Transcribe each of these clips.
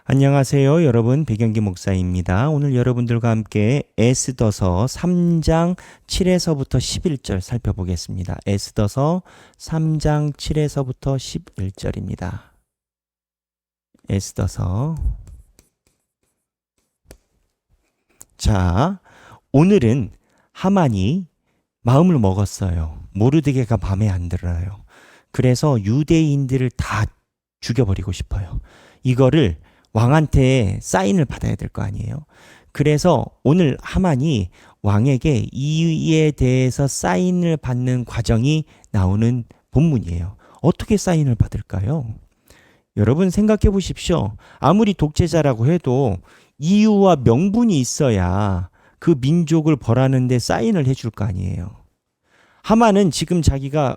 안녕하세요, 여러분. 백영기 목사입니다. 오늘 여러분들과 함께 에스더서 3장 7에서부터 11절 살펴보겠습니다. 에스더서 3장 7에서부터 11절입니다. 에스더서. 자, 오늘은 하만이 마음을 먹었어요. 모르드게가 마음에 안 들어요. 그래서 유대인들을 다 죽여버리고 싶어요. 이거를 왕한테 사인을 받아야 될 거 아니에요. 그래서 오늘 하만이 왕에게 이에 대해서 사인을 받는 과정이 나오는 본문이에요. 어떻게 사인을 받을까요? 여러분 생각해 보십시오. 아무리 독재자라고 해도 이유와 명분이 있어야 그 민족을 벌하는 데 사인을 해줄 거 아니에요. 하만은 지금 자기가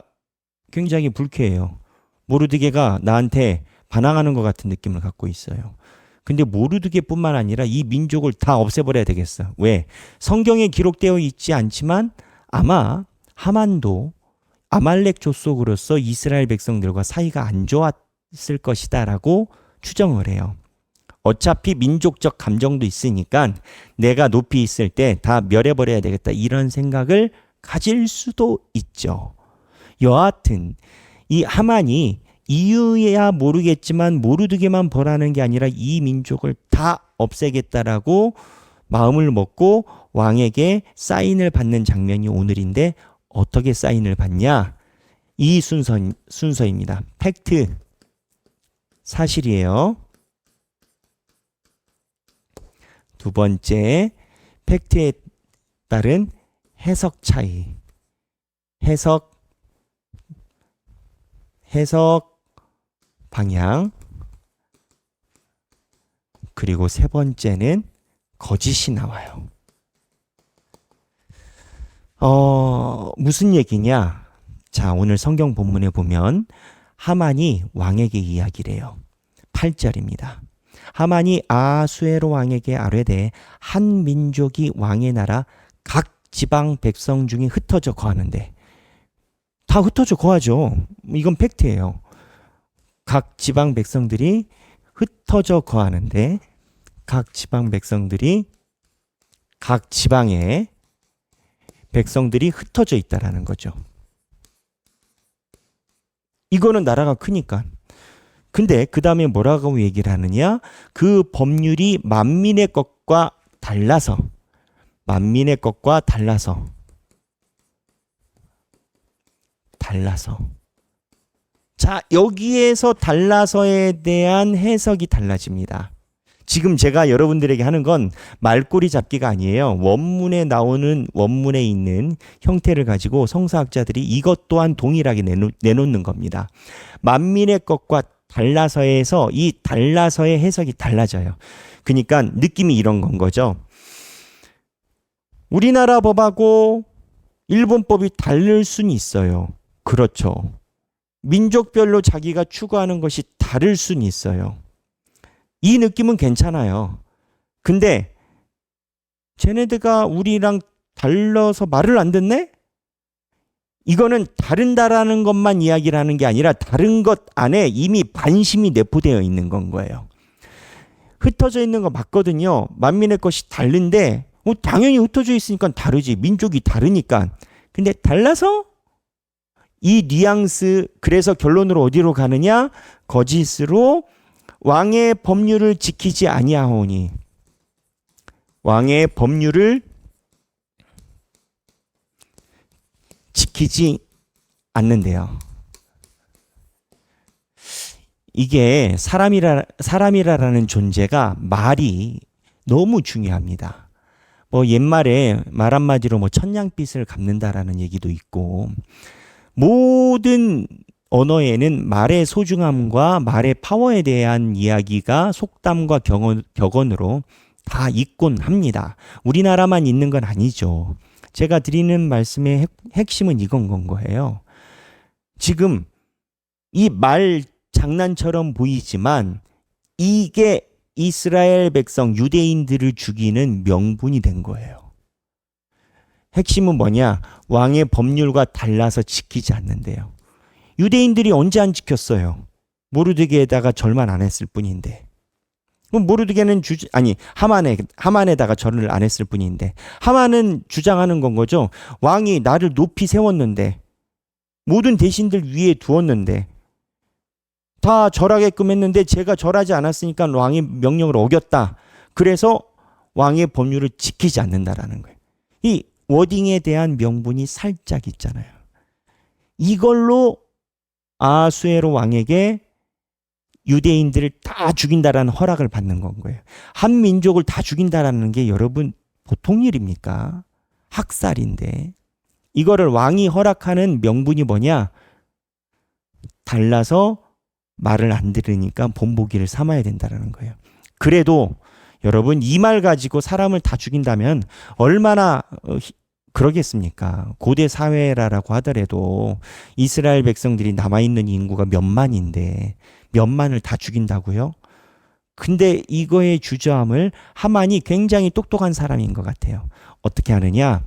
굉장히 불쾌해요. 모르드게가 나한테 반항하는 것 같은 느낌을 갖고 있어요. 근데 모르드게뿐만 아니라 이 민족을 다 없애버려야 되겠어. 왜? 성경에 기록되어 있지 않지만 아마 하만도 아말렉 족속으로서 이스라엘 백성들과 사이가 안 좋았을 것이다 라고 추정을 해요. 어차피 민족적 감정도 있으니까 내가 높이 있을 때 다 멸해버려야 되겠다 이런 생각을 가질 수도 있죠. 여하튼 이 하만이 이유야 모르겠지만 모르드게만 벌하는 게 아니라 이 민족을 다 없애겠다라고 마음을 먹고 왕에게 사인을 받는 장면이 오늘인데 어떻게 사인을 받냐? 이 순서입니다. 팩트, 사실이에요. 두 번째, 팩트에 따른 해석 차이. 해석 방향. 그리고 세 번째는 거짓이 나와요. 무슨 얘기냐? 자, 오늘 성경 본문에 보면 하만이 왕에게 이야기를 해요. 8절입니다. 하만이 아수에로 왕에게 아뢰되 한 민족이 왕의 나라 각 지방 백성 중에 흩어져 거하는데, 다 흩어져 거하죠. 이건 팩트예요. 각 지방 백성들이 흩어져 거하는데 각 지방 백성들이 각 지방에 백성들이 흩어져 있다라는 거죠. 이거는 나라가 크니까. 근데 그 다음에 뭐라고 얘기를 하느냐? 그 법률이 만민의 것과 달라서 자, 여기에서 달라서에 대한 해석이 달라집니다. 지금 제가 여러분들에게 하는 건 말꼬리 잡기가 아니에요. 원문에 있는 형태를 가지고 성서학자들이 이것 또한 동일하게 내놓는 겁니다. 만민의 것과 달라서에서 이 달라서의 해석이 달라져요. 그러니까 느낌이 이런 건 거죠. 우리나라 법하고 일본 법이 다를 수는 있어요. 그렇죠. 민족별로 자기가 추구하는 것이 다를 수는 있어요. 이 느낌은 괜찮아요. 근데 쟤네들가 우리랑 달라서 말을 안 듣네? 이거는 다른다라는 것만 이야기를 하는 게 아니라 다른 것 안에 이미 반심이 내포되어 있는 건 거예요. 흩어져 있는 거 맞거든요. 만민의 것이 다른데 당연히 흩어져 있으니까 다르지. 민족이 다르니까. 근데 달라서? 이 뉘앙스, 그래서 결론으로 어디로 가느냐? 거짓으로 왕의 법률을 지키지 아니하오니. 왕의 법률을 지키지 않는데요. 이게 사람이라는 존재가 말이 너무 중요합니다. 뭐 옛말에 말 한마디로 뭐 천냥빚을 갚는다라는 얘기도 있고, 모든 언어에는 말의 소중함과 말의 파워에 대한 이야기가 속담과 격언으로 다 있곤 합니다. 우리나라만 있는 건 아니죠. 제가 드리는 말씀의 핵심은 이건 거예요. 지금 이 말 장난처럼 보이지만 이게 이스라엘 백성 유대인들을 죽이는 명분이 된 거예요. 핵심은 뭐냐? 왕의 법률과 달라서 지키지 않는데요. 유대인들이 언제 안 지켰어요? 모르드게에다가 절만 안 했을 뿐인데. 그럼 모르드게는 하만에다가 절을 안 했을 뿐인데, 하만은 주장하는 건 거죠. 왕이 나를 높이 세웠는데, 모든 대신들 위에 두었는데, 다 절하게끔 했는데 제가 절하지 않았으니까 왕의 명령을 어겼다. 그래서 왕의 법률을 지키지 않는다라는 거예요. 이 워딩에 대한 명분이 살짝 있잖아요. 이걸로 아하수에로 왕에게 유대인들을 다 죽인다라는 허락을 받는 건 거예요. 한 민족을 다 죽인다라는 게 여러분 보통 일입니까? 학살인데. 이거를 왕이 허락하는 명분이 뭐냐? 달라서 말을 안 들으니까 본보기를 삼아야 된다는 거예요. 그래도 여러분 이 말 가지고 사람을 다 죽인다면 얼마나 그러겠습니까? 고대 사회라고 하더라도 이스라엘 백성들이 남아있는 인구가 몇만인데 몇만을 다 죽인다고요? 근데 이거의 주저함을 하만이 굉장히 똑똑한 사람인 것 같아요. 어떻게 하느냐?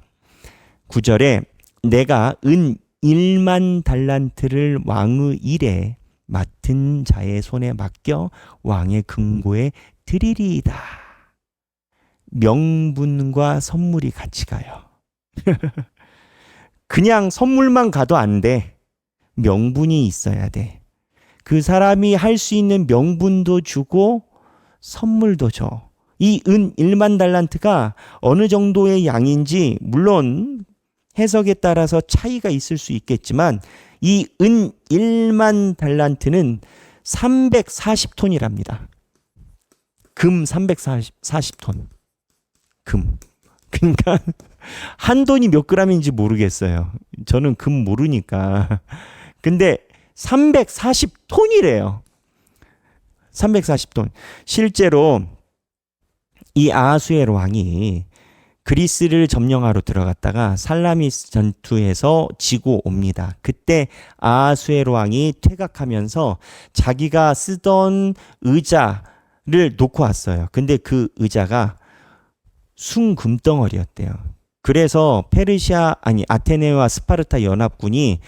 9절에 내가 은 1만 달란트를 왕의 일에 맡은 자의 손에 맡겨 왕의 금고에 드리리이다. 명분과 선물이 같이 가요. 그냥 선물만 가도 안 돼. 명분이 있어야 돼. 그 사람이 할 수 있는 명분도 주고 선물도 줘. 이 은 1만 달란트가 어느 정도의 양인지 물론 해석에 따라서 차이가 있을 수 있겠지만 이 은 1만 달란트는 340톤이랍니다. 금 340톤. 금. 그러니까 한 돈이 몇 그램인지 모르겠어요. 저는 금 모르니까. 근데 340톤이래요. 340톤. 실제로 이 아하수에로 왕이 그리스를 점령하러 들어갔다가 살라미스 전투에서 지고 옵니다. 그때 아하수에로 왕이 퇴각하면서 자기가 쓰던 의자를 놓고 왔어요. 근데 그 의자가 순금덩어리였대요. 그래서 아테네와 스파르타 연합군이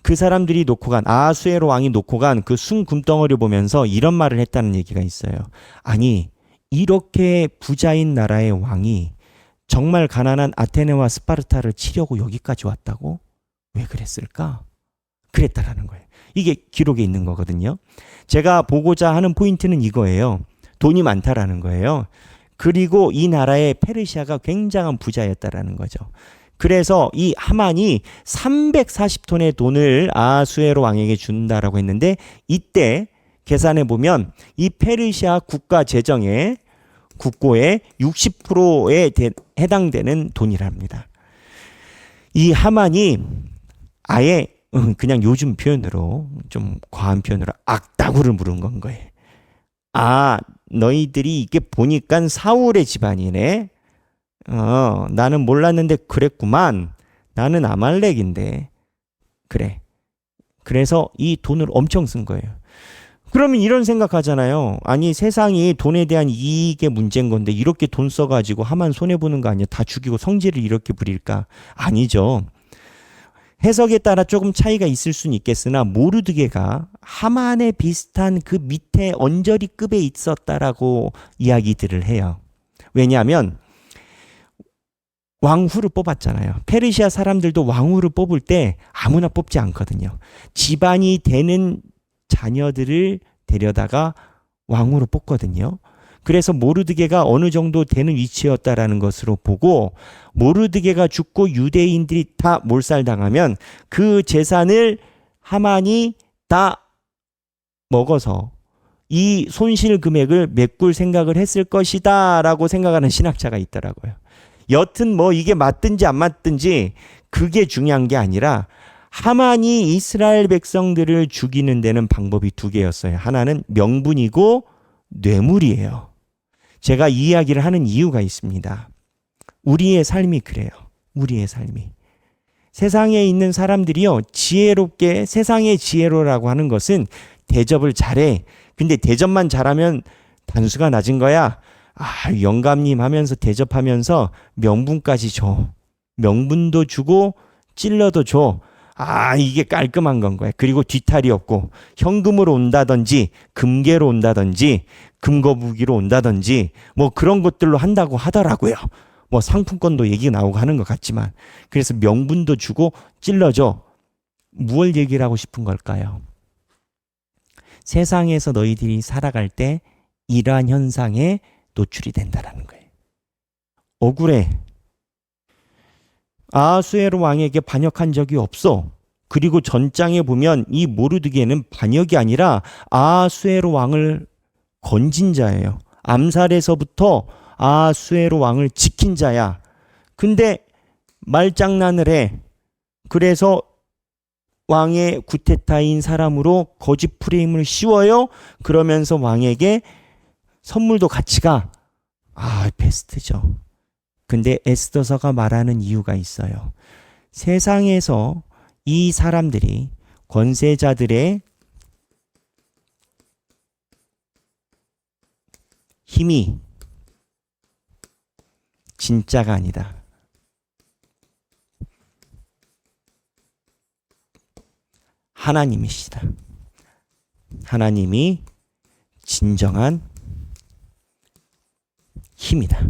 그 사람들이 놓고 간 아하수에로 왕이 놓고 간 그 순금덩어리를 보면서 이런 말을 했다는 얘기가 있어요. 아니 이렇게 부자인 나라의 왕이 정말 가난한 아테네와 스파르타를 치려고 여기까지 왔다고? 왜 그랬을까? 그랬다라는 거예요. 이게 기록에 있는 거거든요. 제가 보고자 하는 포인트는 이거예요. 돈이 많다라는 거예요. 그리고 이 나라의 페르시아가 굉장한 부자였다라는 거죠. 그래서 이 하만이 340톤의 돈을 아하수에로 왕에게 준다라고 했는데 이때 계산해 보면 이 페르시아 국가 재정의 국고의 60%에 해당되는 돈이랍니다. 이 하만이 아예 그냥 요즘 표현으로 좀 과한 표현으로 악다구를 물은 건 거예요. 아, 너희들이 이게 보니까 사울의 집안이네. 나는 몰랐는데 그랬구만. 나는 아말렉인데. 그래. 그래서 이 돈을 엄청 쓴 거예요. 그러면 이런 생각하잖아요. 아니 세상이 돈에 대한 이익의 문제인 건데 이렇게 돈 써가지고 하만 손해보는 거 아니야? 다 죽이고 성질을 이렇게 부릴까? 아니죠. 해석에 따라 조금 차이가 있을 수는 있겠으나 모르드게가 하만에 비슷한 그 밑에 언저리급에 있었다라고 이야기들을 해요. 왜냐하면 왕후를 뽑았잖아요. 페르시아 사람들도 왕후를 뽑을 때 아무나 뽑지 않거든요. 집안이 되는 자녀들을 데려다가 왕으로 뽑거든요. 그래서 모르드게가 어느 정도 되는 위치였다라는 것으로 보고 모르드게가 죽고 유대인들이 다 몰살당하면 그 재산을 하만이 다 먹어서 이 손실 금액을 메꿀 생각을 했을 것이다 라고 생각하는 신학자가 있더라고요. 여튼 뭐 이게 맞든지 안 맞든지 그게 중요한 게 아니라 하만이 이스라엘 백성들을 죽이는 데는 방법이 두 개였어요. 하나는 명분이고 뇌물이에요. 제가 이 이야기를 하는 이유가 있습니다. 우리의 삶이 그래요. 우리의 삶이. 세상에 있는 사람들이요. 지혜롭게 세상의 지혜로라고 하는 것은 대접을 잘해. 근데 대접만 잘하면 단수가 낮은 거야. 영감님 하면서 대접하면서 명분까지 줘. 명분도 주고 찔러도 줘. 아, 이게 깔끔한 건 거야. 그리고 뒤탈이 없고 현금으로 온다든지 금괴로 온다든지 금거북이로 온다든지 뭐 그런 것들로 한다고 하더라고요. 뭐 상품권도 얘기 나오고 하는 것 같지만 그래서 명분도 주고 찔러줘. 무엇 얘기를 하고 싶은 걸까요? 세상에서 너희들이 살아갈 때 이러한 현상에 노출이 된다라는 거예요. 억울해. 아하수에로 왕에게 반역한 적이 없어. 그리고 전장에 보면 이 모르드게는 반역이 아니라 아하수에로 왕을 건진 자예요. 암살에서부터 아하수에로 왕을 지킨 자야. 근데 말장난을 해. 그래서 왕의 구테타인 사람으로 거짓 프레임을 씌워요. 그러면서 왕에게 선물도 같이 가. 아, 베스트죠. 근데 에스더서가 말하는 이유가 있어요. 세상에서 이 사람들이 권세자들의 힘이 진짜가 아니다. 하나님이시다. 하나님이 진정한 힘이다.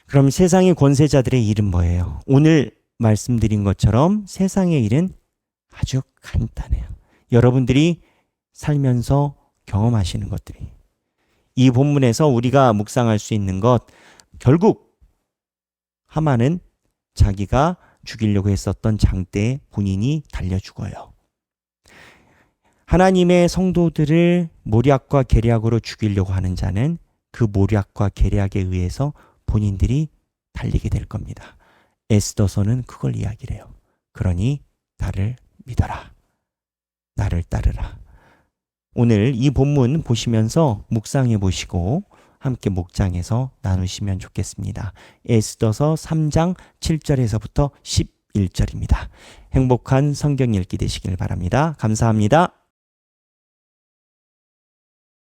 그럼 세상의 권세자들의 일은 뭐예요? 오늘 말씀드린 것처럼 세상의 일은 아주 간단해요. 여러분들이 살면서 경험하시는 것들이. 이 본문에서 우리가 묵상할 수 있는 것, 결국 하만은 자기가 죽이려고 했었던 장대에 본인이 달려 죽어요. 하나님의 성도들을 모략과 계략으로 죽이려고 하는 자는 그 모략과 계략에 의해서 본인들이 달리게 될 겁니다. 에스더서는 그걸 이야기를 해요. 그러니 나를 믿어라. 나를 따르라. 오늘 이 본문 보시면서 묵상해 보시고 함께 목장에서 나누시면 좋겠습니다. 에스더서 3장 7절에서부터 11절입니다. 행복한 성경 읽기 되시길 바랍니다. 감사합니다.